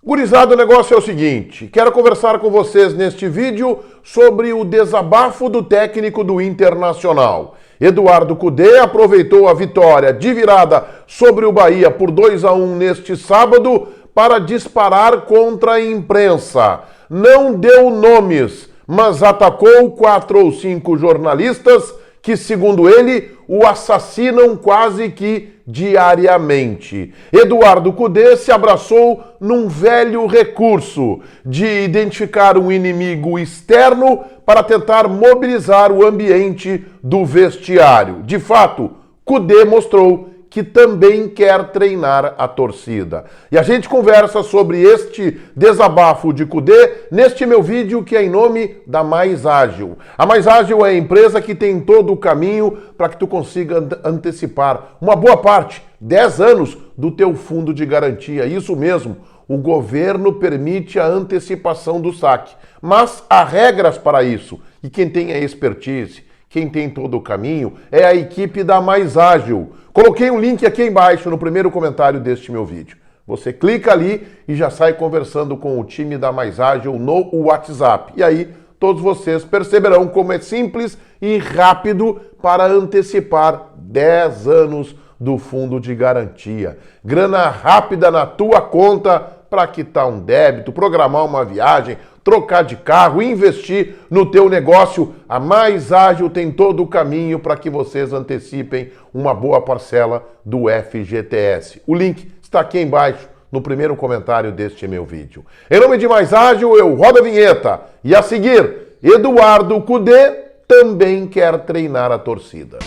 Gurizada, o negócio é o seguinte, quero conversar com vocês neste vídeo sobre o desabafo do técnico do Internacional. Eduardo Cudê aproveitou a vitória de virada sobre o Bahia por 2-1 neste sábado para disparar contra a imprensa. Não deu nomes, mas atacou 4 ou 5 jornalistas que, segundo ele, o assassinam quase que diariamente. Eduardo Cudê se abraçou num velho recurso de identificar um inimigo externo para tentar mobilizar o ambiente do vestiário. De fato, Cudê mostrou que também quer treinar a torcida. E a gente conversa sobre este desabafo de Cudê neste meu vídeo que é em nome da Mais Ágil. A Mais Ágil é a empresa que tem todo o caminho para que tu consiga antecipar uma boa parte, 10 anos do teu fundo de garantia. Isso mesmo, o governo permite a antecipação do saque. Mas há regras para isso. E quem tem a expertise, quem tem todo o caminho, é a equipe da Mais Ágil. Coloquei um link aqui embaixo no primeiro comentário deste meu vídeo. Você clica ali e já sai conversando com o time da Mais Ágil no WhatsApp. E aí todos vocês perceberão como é simples e rápido para antecipar 10 anos do fundo de garantia. Grana rápida na tua conta para quitar um débito, programar uma viagem, trocar de carro, investir no teu negócio. A Mais Ágil tem todo o caminho para que vocês antecipem uma boa parcela do FGTS. O link está aqui embaixo no primeiro comentário deste meu vídeo. Em nome de Mais Ágil, eu rodo a vinheta. E a seguir, Eduardo Cudê também quer treinar a torcida.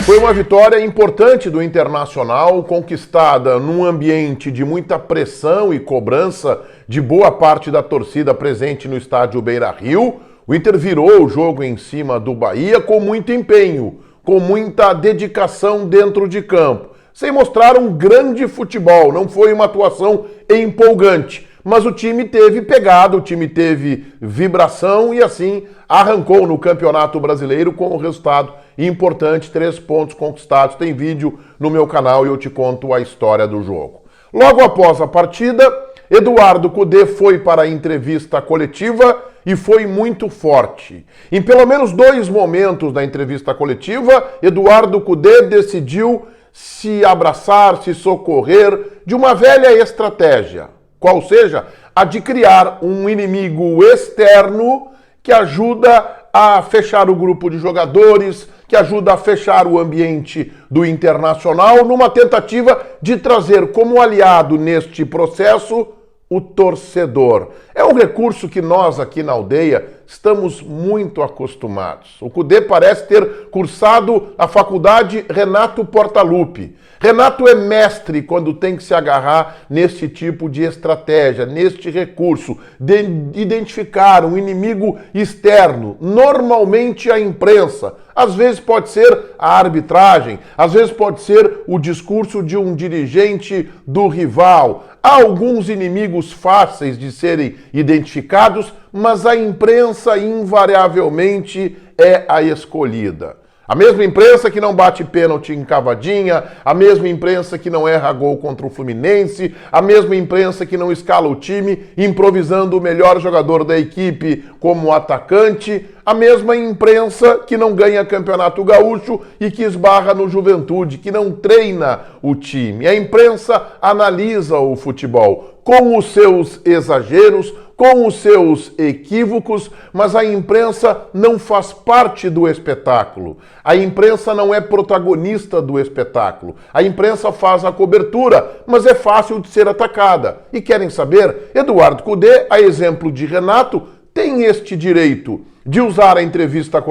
Foi uma vitória importante do Internacional, conquistada num ambiente de muita pressão e cobrança de boa parte da torcida presente no estádio Beira-Rio. O Inter virou o jogo em cima do Bahia com muito empenho, com muita dedicação dentro de campo, sem mostrar um grande futebol. Não foi uma atuação empolgante, mas o time teve pegada, o time teve vibração e assim arrancou no Campeonato Brasileiro com o resultado importante, 3 pontos conquistados. Tem vídeo no meu canal e eu te conto a história do jogo. Logo após a partida, Eduardo Cudê foi para a entrevista coletiva e foi muito forte. Em pelo menos 2 momentos da entrevista coletiva, Eduardo Cudê decidiu se abraçar, se socorrer de uma velha estratégia, qual seja a de criar um inimigo externo que ajuda a fechar o grupo de jogadores, que ajuda a fechar o ambiente do Internacional, numa tentativa de trazer como aliado neste processo o torcedor. É um recurso que nós aqui na aldeia estamos muito acostumados. O Cudê parece ter cursado a faculdade Renato Portaluppi. Renato é mestre quando tem que se agarrar neste tipo de estratégia, neste recurso de identificar um inimigo externo, normalmente a imprensa. Às vezes pode ser a arbitragem, às vezes pode ser o discurso de um dirigente do rival. Há alguns inimigos fáceis de serem identificados, mas a imprensa invariavelmente é a escolhida. A mesma imprensa que não bate pênalti em cavadinha, a mesma imprensa que não erra gol contra o Fluminense, a mesma imprensa que não escala o time improvisando o melhor jogador da equipe como atacante, a mesma imprensa que não ganha campeonato gaúcho e que esbarra no Juventude, que não treina o time. A imprensa analisa o futebol com os seus exageros, com os seus equívocos, mas a imprensa não faz parte do espetáculo. A imprensa não é protagonista do espetáculo. A imprensa faz a cobertura, mas é fácil de ser atacada. E querem saber? Eduardo Cudê, a exemplo de Renato, tem este direito de usar a entrevista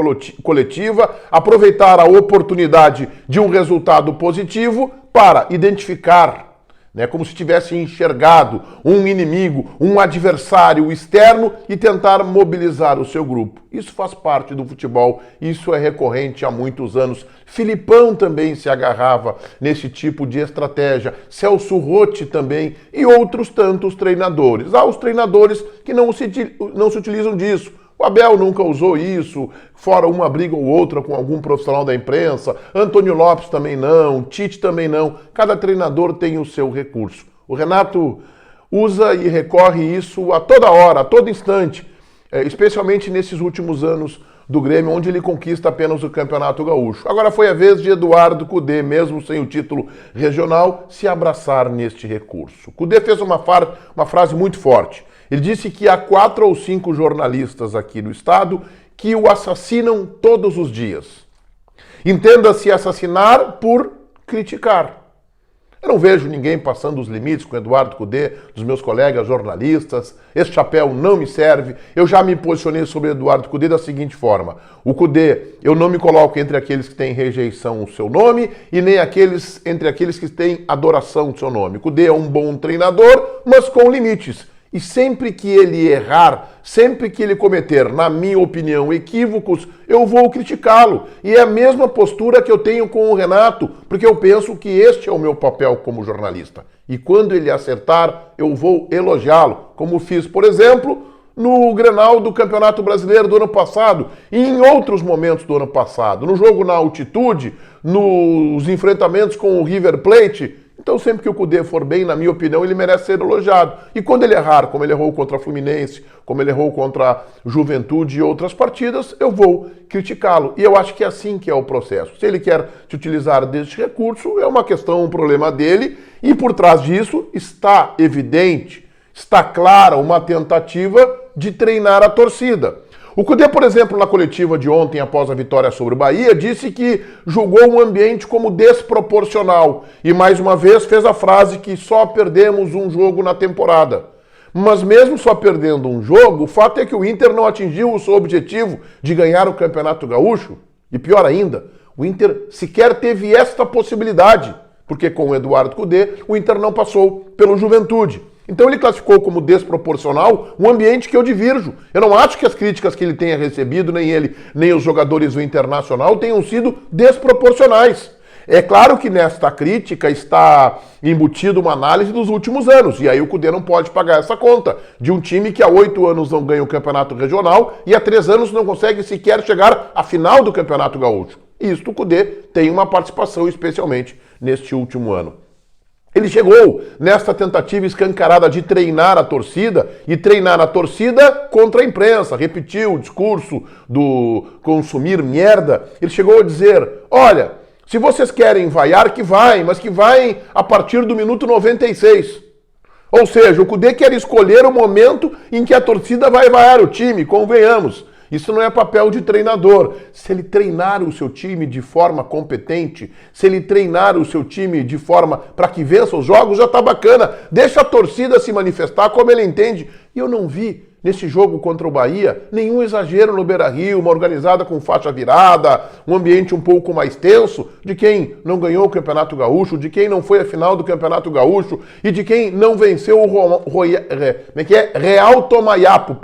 coletiva, aproveitar a oportunidade de um resultado positivo para identificar, como se tivesse enxergado um inimigo, um adversário externo e tentar mobilizar o seu grupo. Isso faz parte do futebol, isso é recorrente há muitos anos. Filipão também se agarrava nesse tipo de estratégia, Celso Rotti também e outros tantos treinadores. Há os treinadores que não se utilizam disso. O Abel nunca usou isso, fora uma briga ou outra com algum profissional da imprensa. Antônio Lopes também não, Tite também não. Cada treinador tem o seu recurso. O Renato usa e recorre isso a toda hora, a todo instante, especialmente nesses últimos anos do Grêmio, onde ele conquista apenas o Campeonato Gaúcho. Agora foi a vez de Eduardo Cudê, mesmo sem o título regional, se abraçar neste recurso. Cudê fez uma frase muito forte. Ele disse que há 4 ou 5 jornalistas aqui no estado que o assassinam todos os dias. Entenda-se assassinar por criticar. Eu não vejo ninguém passando os limites com Eduardo Cudê, dos meus colegas jornalistas. Esse chapéu não me serve. Eu já me posicionei sobre Eduardo Cudê da seguinte forma. O Cudê, eu não me coloco entre aqueles que têm rejeição ao seu nome e nem entre aqueles que têm adoração ao seu nome. O Cudê é um bom treinador, mas com limites. E sempre que ele errar, sempre que ele cometer, na minha opinião, equívocos, eu vou criticá-lo. E é a mesma postura que eu tenho com o Renato, porque eu penso que este é o meu papel como jornalista. E quando ele acertar, eu vou elogiá-lo, como fiz, por exemplo, no Grenal do Campeonato Brasileiro do ano passado e em outros momentos do ano passado, no jogo na altitude, nos enfrentamentos com o River Plate. Então, sempre que o Cudê for bem, na minha opinião, ele merece ser elogiado. E quando ele errar, como ele errou contra a Fluminense, como ele errou contra a Juventude e outras partidas, eu vou criticá-lo. E eu acho que é assim que é o processo. Se ele quer se utilizar deste recurso, é uma questão, um problema dele. E por trás disso está evidente, está clara uma tentativa de treinar a torcida. O Cudê, por exemplo, na coletiva de ontem, após a vitória sobre o Bahia, disse que julgou o ambiente como desproporcional e, mais uma vez, fez a frase que só perdemos um jogo na temporada. Mas mesmo só perdendo um jogo, o fato é que o Inter não atingiu o seu objetivo de ganhar o Campeonato Gaúcho. E pior ainda, o Inter sequer teve esta possibilidade, porque com o Eduardo Cudê, o Inter não passou pelo Juventude. Então ele classificou como desproporcional um ambiente que eu divirjo. Eu não acho que as críticas que ele tenha recebido, nem ele, nem os jogadores do Internacional, tenham sido desproporcionais. É claro que nesta crítica está embutido uma análise dos últimos anos, e aí o Cudê não pode pagar essa conta de um time que há 8 anos não ganha o Campeonato Regional e há 3 anos não consegue sequer chegar à final do Campeonato Gaúcho. E isto o Cudê tem uma participação especialmente neste último ano. Ele chegou nesta tentativa escancarada de treinar a torcida e treinar a torcida contra a imprensa. Repetiu o discurso do consumir merda. Ele chegou a dizer, olha, se vocês querem vaiar, que vai, mas que vai a partir do minuto 96. Ou seja, o Cudê quer escolher o momento em que a torcida vai vaiar o time, convenhamos. Isso não é papel de treinador. Se ele treinar o seu time de forma competente, se ele treinar o seu time de forma para que vença os jogos, já está bacana. Deixa a torcida se manifestar como ele entende. E eu não vi nesse jogo contra o Bahia nenhum exagero no Beira-Rio, uma organizada com faixa virada, um ambiente um pouco mais tenso de quem não ganhou o Campeonato Gaúcho, de quem não foi à final do Campeonato Gaúcho e de quem não venceu o Real Tomayapo,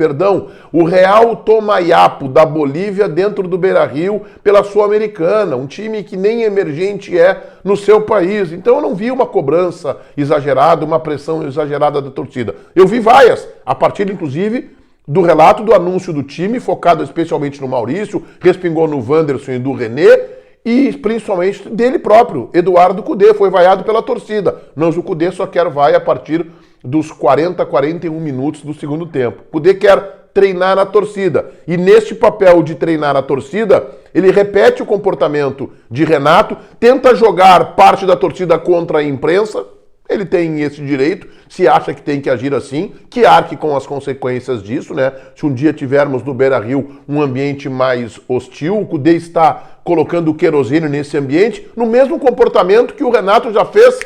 o Real Tomayapo da Bolívia dentro do Beira-Rio pela Sul-Americana, um time que nem emergente é no seu país. Então eu não vi uma cobrança exagerada, uma pressão exagerada da torcida. Eu vi vaias, a partir inclusive do relato do anúncio do time, focado especialmente no Maurício, respingou no Wanderson e do René, e principalmente dele próprio, Eduardo Cudê, foi vaiado pela torcida. Mas o Cudê só quer vaia a partir dos 40, 41 minutos do segundo tempo. Cudê quer treinar a torcida. E neste papel de treinar a torcida, ele repete o comportamento de Renato, tenta jogar parte da torcida contra a imprensa. Ele tem esse direito, se acha que tem que agir assim, que arque com as consequências disso, né? Se um dia tivermos no Beira-Rio um ambiente mais hostil, o Cudê está colocando querosene nesse ambiente, no mesmo comportamento que o Renato já fez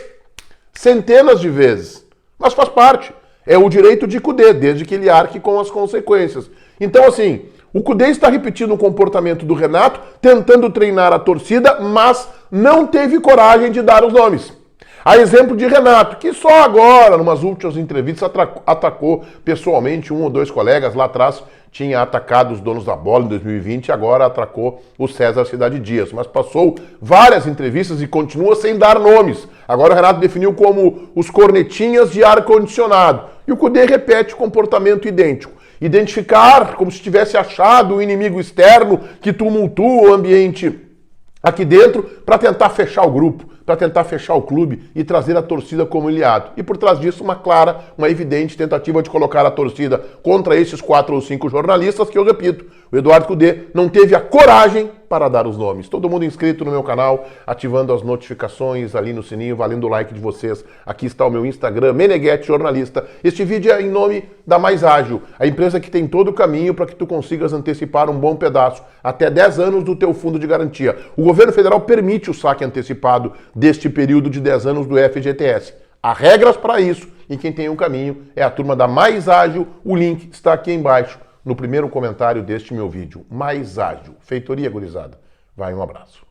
centenas de vezes. Mas faz parte. É o direito de Cudê, desde que ele arque com as consequências. Então, assim, o Cudê está repetindo o comportamento do Renato, tentando treinar a torcida, mas não teve coragem de dar os nomes. A exemplo de Renato, que só agora, numas últimas entrevistas, atacou pessoalmente um ou dois colegas. Lá atrás tinha atacado os donos da bola em 2020 e agora atacou o César Cidade Dias. Mas passou várias entrevistas e continua sem dar nomes. Agora o Renato definiu como os cornetinhas de ar-condicionado. E o Cudê repete o comportamento idêntico. Identificar como se tivesse achado um inimigo externo que tumultua o ambiente aqui dentro para tentar fechar o grupo, para tentar fechar o clube e trazer a torcida como aliado. E por trás disso, uma clara, uma evidente tentativa de colocar a torcida contra esses 4 ou 5 jornalistas que, eu repito, o Eduardo Cudê não teve a coragem para dar os nomes. Todo mundo inscrito no meu canal, ativando as notificações ali no sininho, valendo o like de vocês. Aqui está o meu Instagram, Meneghetti Jornalista. Este vídeo é em nome da Mais Ágil, a empresa que tem todo o caminho para que tu consigas antecipar um bom pedaço, até 10 anos do teu fundo de garantia. O governo federal permite o saque antecipado deste período de 10 anos do FGTS. Há regras para isso e quem tem um caminho é a turma da Mais Ágil. O link está aqui embaixo, no primeiro comentário deste meu vídeo. Mais Ágil. Feitoria gurizada. Vai, um abraço.